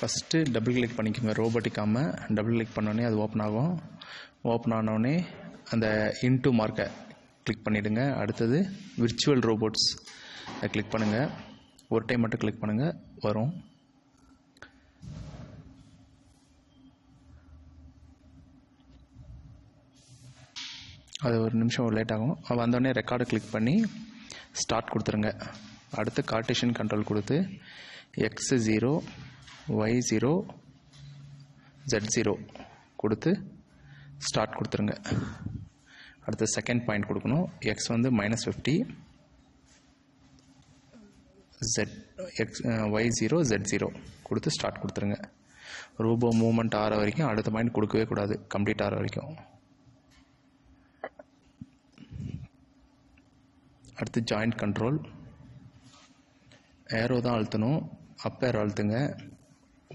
First double click பண்ணிக்கோங்க. ரோபோட்டிக்காமல் double click பண்ணோடனே அது ஓப்பன் ஆகும். ஓப்பன் ஆனோடனே அந்த இன்டூ மார்க்கை கிளிக் பண்ணிவிடுங்க. அடுத்தது விர்ச்சுவல் ரோபோட்ஸ் அதை கிளிக் பண்ணுங்கள். ஒரு டைம் மட்டும் கிளிக் பண்ணுங்கள், வரும். அது ஒரு நிமிஷம் லேட் ஆகும். வந்தோடனே ரெக்கார்டை கிளிக் பண்ணி ஸ்டார்ட் கொடுத்துருங்க. அடுத்து கார்ட்டீசியன் கண்ட்ரோல் கொடுத்து x0 y0 z0 கொடுத்து ஸ்டார்ட் கொடுத்துருங்க. அடுத்து செகண்ட் பாயிண்ட் கொடுக்கணும். x வந்து -50, y0 z0 கொடுத்து ஸ்டார்ட் கொடுத்துருங்க. ரோபோ மூவ்மெண்ட் ஆகிற வரைக்கும் அடுத்த பாயிண்ட் கொடுக்கவே கூடாது, கம்ப்ளீட் ஆகிற வரைக்கும். அடுத்து ஜாயிண்ட் கண்ட்ரோல், ஏரோ தான் அழுத்தணும். அப் ஏரோ அழுத்துங்க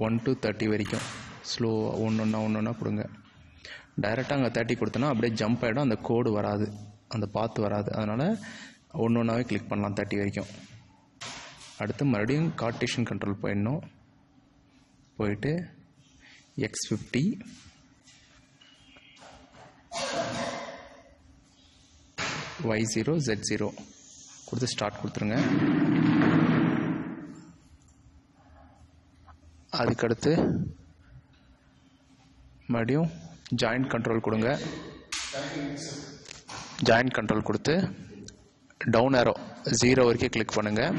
1 to 30 வரைக்கும். ஸ்லோ ஒன்று கொடுங்க. டைரெக்டாக அங்கே 30 கொடுத்தோன்னா அப்படியே ஜம்ப் ஆகிடும், அந்த கோடு வராது, அந்த பாத்து வராது. அதனால் ஒன்றாவே கிளிக் பண்ணலாம் 30 வரைக்கும். அடுத்து மறுபடியும் கார்ட்டீசியன் கண்ட்ரோல் போயிடணும். போயிட்டு x50 y0 z0 கொடுத்து ஸ்டார்ட் கொடுத்துருங்க. அதுக்கடுத்து மறுபடியும் ஜாயிண்ட் கண்ட்ரோல் கொடுங்க. ஜாயிண்ட் கண்ட்ரோல் கொடுத்து டவுன் ஏரோ 0 வரைக்கும் கிளிக் பண்ணுங்கள்.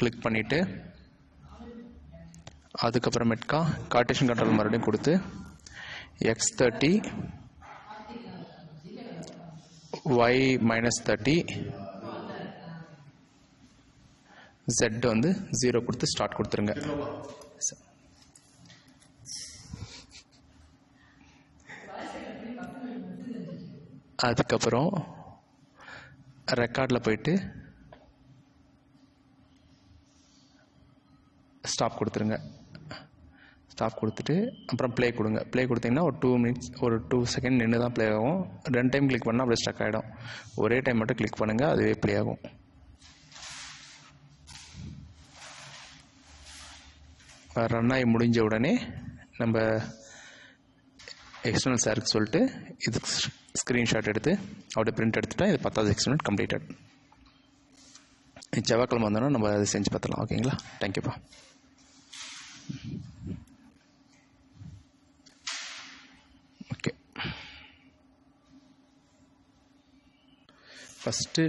கிளிக் பண்ணிவிட்டு அதுக்கப்புறமேட்டுக்கா கார்ட்டீசியன் கண்ட்ரோல் மறுபடியும் கொடுத்து x30 y-30 Z வந்து 0 கொடுத்து ஸ்டார்ட் கொடுத்துருங்க. அதுக்கப்புறம் ரெக்கார்டில் போயிட்டு ஸ்டாப் கொடுத்துருங்க. ஸ்டாப் கொடுத்துட்டு அப்புறம் ப்ளே கொடுங்க. ப்ளே கொடுத்தீங்கன்னா ஒரு 2 minutes ஒரு 2 செகண்ட் நின்று தான் ப்ளே ஆகும். 2 டைம் கிளிக் பண்ணால் அப்படியே ஸ்டக் ஆகிடும். ஒரே டைம் மட்டும் கிளிக் பண்ணுங்கள், அதுவே ப்ளே ஆகும். ரன் ஆகி முடிஞ்ச உடனே நம்ம எக்ஸ்டர்னல் சாருக்கு சொல்லிட்டு இது ஸ்க்ரீன்ஷாட் எடுத்து அப்படியே பிரிண்ட் எடுத்துட்டா இது 10வது எக்ஸ்பெரிமெண்ட் கம்ப்ளீட்டட். செவ்வாய்க்கிழமை வந்தோன்னா நம்ம அதை செஞ்சு பார்த்துலாம். ஓகேங்களா? தேங்க்யூப்பா. Okay, first